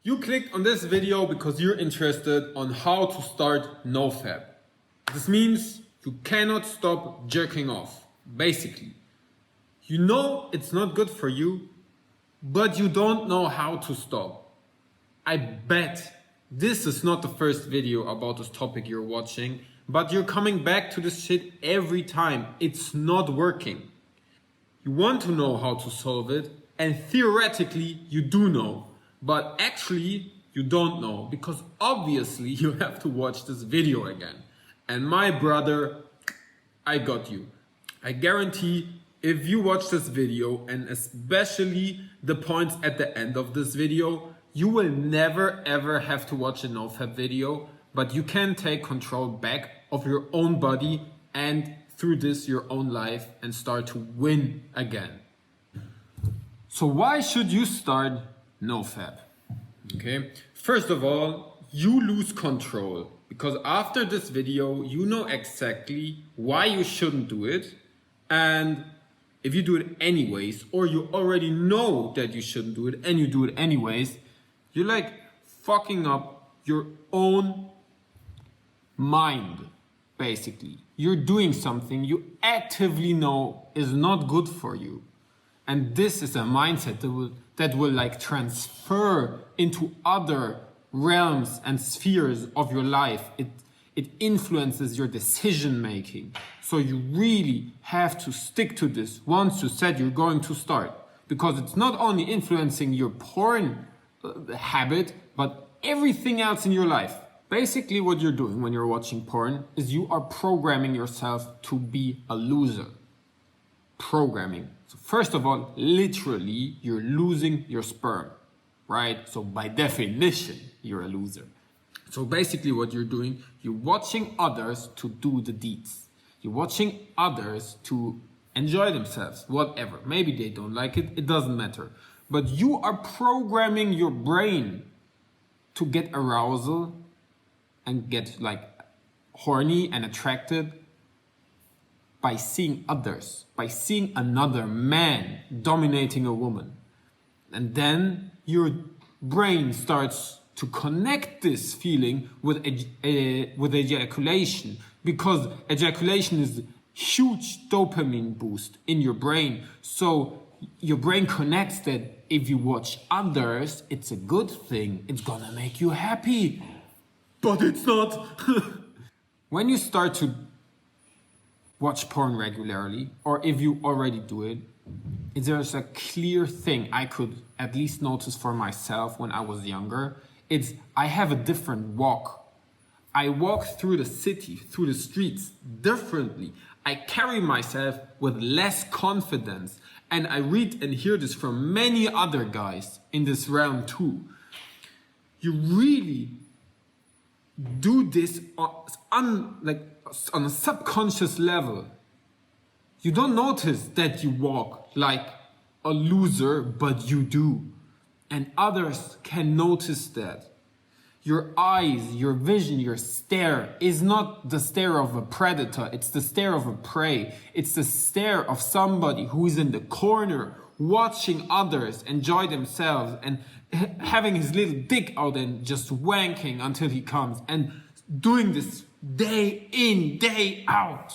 You clicked on this video because you're interested on how to start NoFap. This means you cannot stop jerking off, basically. You know it's not good for you, but you don't know how to stop. I bet this is not the first video about this topic you're watching, but you're coming back to this shit every time. It's not working. You want to know how to solve it, and theoretically you do know. But actually, you don't know, because obviously you have to watch this video again. And my brother, I got you. I guarantee if you watch this video, and especially the points at the end of this video, you will never ever have to watch a NoFap video, but you can take control back of your own body and through this your own life and start to win again. So why should you start NoFap? Okay, first of all, you lose control because after this video you know exactly why you shouldn't do it, and if you do it anyways, or you already know that you shouldn't do it and you do it anyways, you're like fucking up your own mind. Basically, you're doing something you actively know is not good for you. And this is a mindset that will like transfer into other realms and spheres of your life. It influences your decision making. So you really have to stick to this once you said you're going to start. Because it's not only influencing your porn habit, but everything else in your life. Basically what you're doing when you're watching porn is you are programming yourself to be a loser. Programming. So first of all, literally, you're losing your sperm, right? So by definition, you're a loser. So basically what you're doing, you're watching others to do the deeds. You're watching others to enjoy themselves, whatever. Maybe they don't like it, it doesn't matter. But you are programming your brain to get arousal and get like horny and attracted by seeing others, by seeing another man dominating a woman. And then your brain starts to connect this feeling with ejaculation, because ejaculation is a huge dopamine boost in your brain. So your brain connects that if you watch others, it's a good thing. It's gonna make you happy. But it's not. When you start to watch porn regularly, or if you already do it, there's a clear thing I could at least notice for myself when I was younger. It's I have a different walk. I walk through the city, through the streets differently. I carry myself with less confidence. And I read and hear this from many other guys in this realm too. You really do this on a subconscious level. You don't notice that you walk like a loser, but you do. And others can notice that. Your eyes, your vision, your stare is not the stare of a predator. It's the stare of a prey. It's the stare of somebody who is in the corner watching others enjoy themselves and having his little dick out and just wanking until he comes, and doing this day in, day out.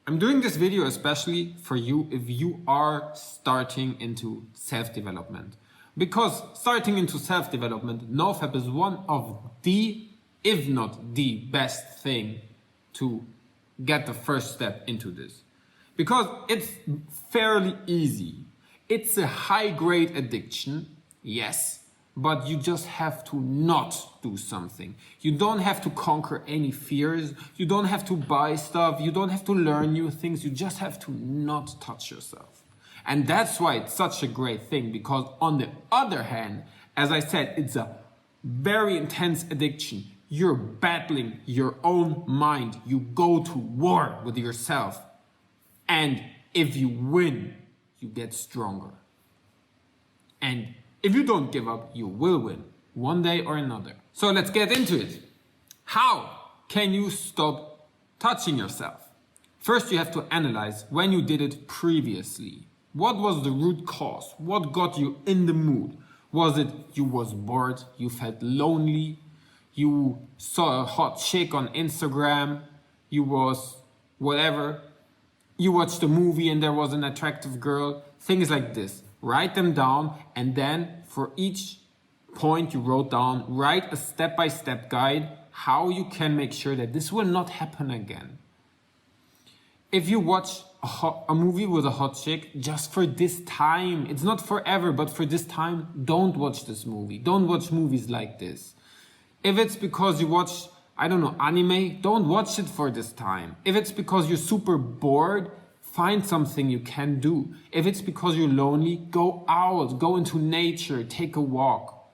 I'm doing this video especially for you if you are starting into self-development. Because starting into self-development, NoFap is one of the, if not the best thing to get the first step into this. Because it's fairly easy. It's a high-grade addiction, yes, but you just have to not do something. You don't have to conquer any fears. You don't have to buy stuff. You don't have to learn new things. You just have to not touch yourself. And that's why it's such a great thing, because on the other hand, as I said, it's a very intense addiction. You're battling your own mind. You go to war with yourself. And if you win, you get stronger. And if you don't give up, you will win one day or another. So let's get into it. How can you stop touching yourself? First, you have to analyze when you did it previously. What was the root cause? What got you in the mood? Was it you was bored, you felt lonely, you saw a hot chick on Instagram, you was whatever, you watched a movie and there was an attractive girl, things like this. Write them down, and then for each point you wrote down, write a step-by-step guide how you can make sure that this will not happen again. If you watch a movie with a hot chick just for this time, it's not forever, but for this time, don't watch this movie. Don't watch movies like this. If it's because you watch, I don't know, anime, don't watch it for this time. If it's because you're super bored, find something you can do. If it's because you're lonely, go out, go into nature, take a walk,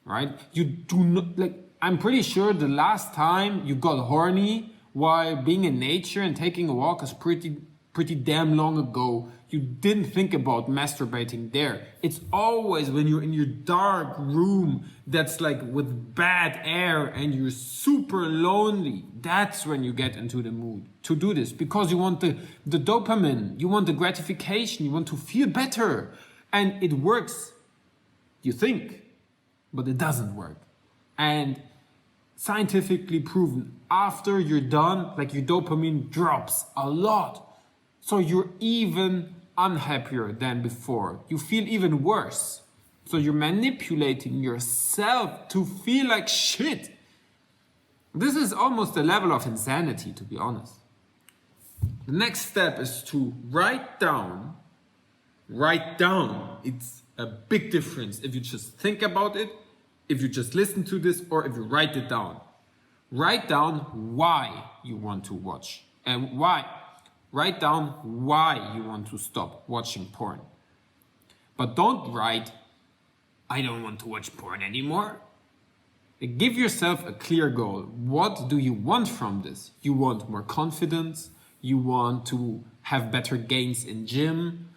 right? You do not, like, I'm pretty sure the last time you got horny while being in nature and taking a walk is pretty damn long ago. You didn't think about masturbating there. It's always when you're in your dark room that's like with bad air and you're super lonely. That's when you get into the mood to do this, because you want the dopamine, you want the gratification, you want to feel better. And it works, you think, but it doesn't work. And scientifically proven, after you're done, like your dopamine drops a lot. So you're even unhappier than before. You feel even worse. So you're manipulating yourself to feel like shit. This is almost a level of insanity, to be honest. The next step is to write down. Write down. It's a big difference if you just think about it, if you just listen to this, or if you write it down. Write down why you want to watch and why. Write down why you want to stop watching porn. But don't write, I don't want to watch porn anymore. Give yourself a clear goal. What do you want from this? You want more confidence. You want to have better gains in gym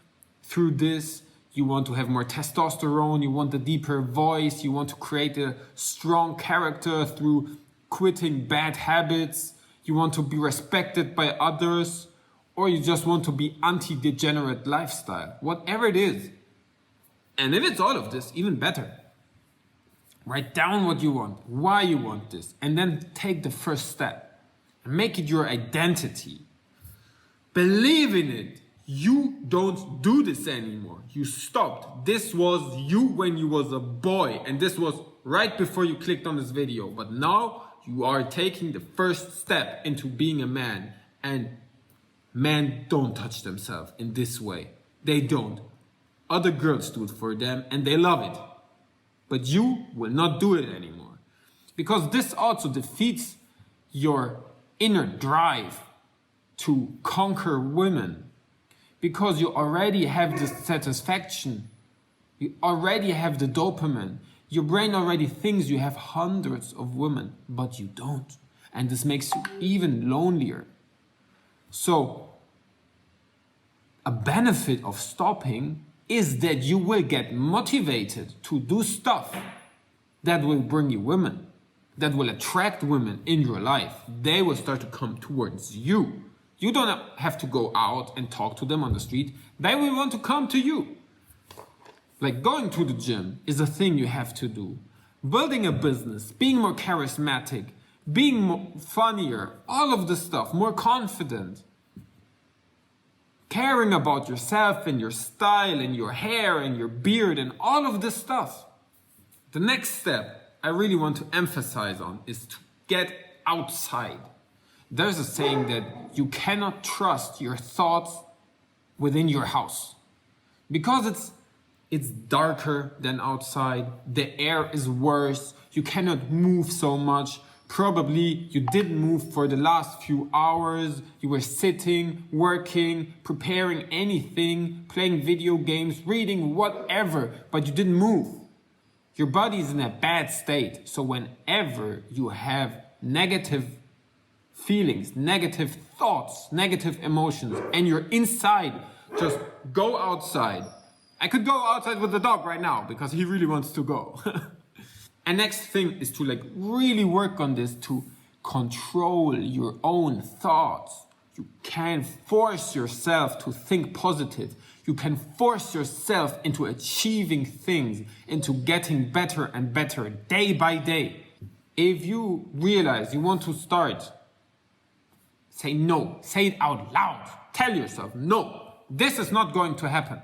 through this. You want to have more testosterone. You want a deeper voice. You want to create a strong character through quitting bad habits. You want to be respected by others. Or you just want to be anti-degenerate lifestyle. Whatever it is. And if it's all of this, even better. Write down what you want, why you want this, and then take the first step. And make it your identity. Believe in it. You don't do this anymore. You stopped. This was you when you was a boy. And this was right before you clicked on this video. But now you are taking the first step into being a man. And men don't touch themselves in this way. They don't. Other girls do it for them and they love it. But you will not do it anymore. Because this also defeats your inner drive to conquer women. Because you already have the satisfaction. You already have the dopamine. Your brain already thinks you have hundreds of women, but you don't. And this makes you even lonelier. So, a benefit of stopping is that you will get motivated to do stuff that will bring you women, that will attract women in your life. They will start to come towards you. You don't have to go out and talk to them on the street. They will want to come to you. Like going to the gym is a thing you have to do. Building a business, being more charismatic, being more funnier, all of this stuff, more confident. Caring about yourself and your style and your hair and your beard and all of this stuff. The next step I really want to emphasize on is to get outside. There's a saying that you cannot trust your thoughts within your house. Because it's darker than outside, the air is worse, you cannot move so much. Probably you didn't move for the last few hours. You were sitting, working, preparing anything, playing video games, reading, whatever, but you didn't move. Your body is in a bad state. So whenever you have negative feelings, negative thoughts, negative emotions, and you're inside, just go outside. I could go outside with the dog right now because he really wants to go. And next thing is to really work on this, to control your own thoughts. You can't force yourself to think positive. You can force yourself into achieving things, into getting better and better day by day. If you realize you want to start, say no, say it out loud. Tell yourself, no, this is not going to happen.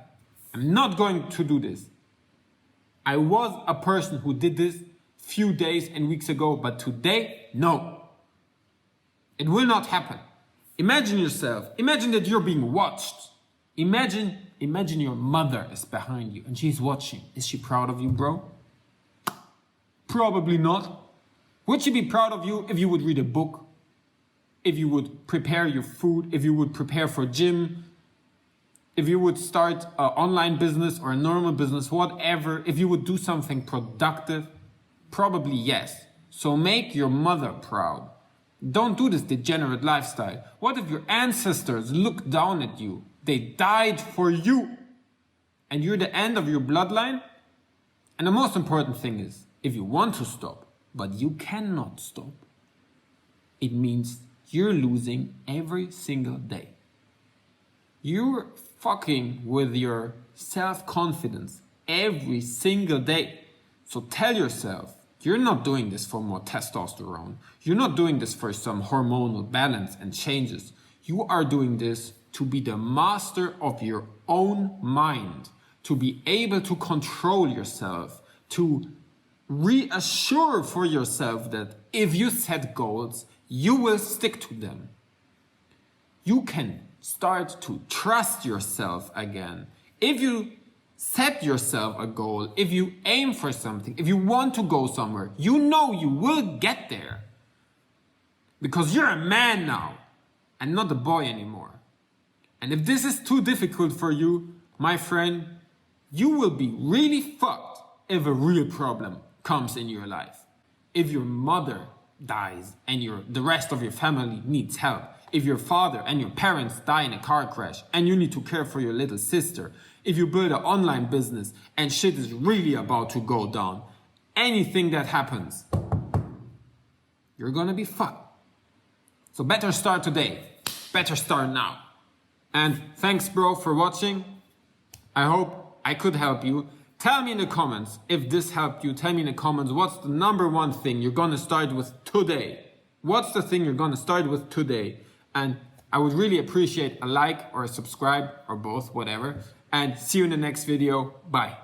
I'm not going to do this. I was a person who did this few days and weeks ago, but today, no. It will not happen. Imagine yourself, imagine that you're being watched. Imagine your mother is behind you and she's watching. Is she proud of you, bro? Probably not. Would she be proud of you if you would read a book? If you would prepare your food? If you would prepare for gym? If you would start an online business or a normal business, whatever, if you would do something productive? Probably yes. So make your mother proud. Don't do this degenerate lifestyle. What if your ancestors look down at you? They died for you. And you're the end of your bloodline? And the most important thing is, if you want to stop, but you cannot stop, it means you're losing every single day. You're fucking with your self-confidence every single day. So tell yourself, you're not doing this for more testosterone. You're not doing this for some hormonal balance and changes. You are doing this to be the master of your own mind, to be able to control yourself, to reassure for yourself that if you set goals, you will stick to them. You can start to trust yourself again. If you set yourself a goal, if you aim for something, if you want to go somewhere, you know you will get there. Because you're a man now and not a boy anymore. And if this is too difficult for you, my friend, you will be really fucked if a real problem comes in your life. If your mother dies and the rest of your family needs help. If your father and your parents die in a car crash and you need to care for your little sister. If you build an online business and shit is really about to go down. Anything that happens, you're gonna be fucked. So better start today. Better start now. And thanks, bro, for watching. I hope I could help you. Tell me in the comments if this helped you. Tell me in the comments what's the number one thing you're gonna start with today. What's the thing you're gonna start with today? And I would really appreciate a like or a subscribe or both, whatever. And see you in the next video. Bye.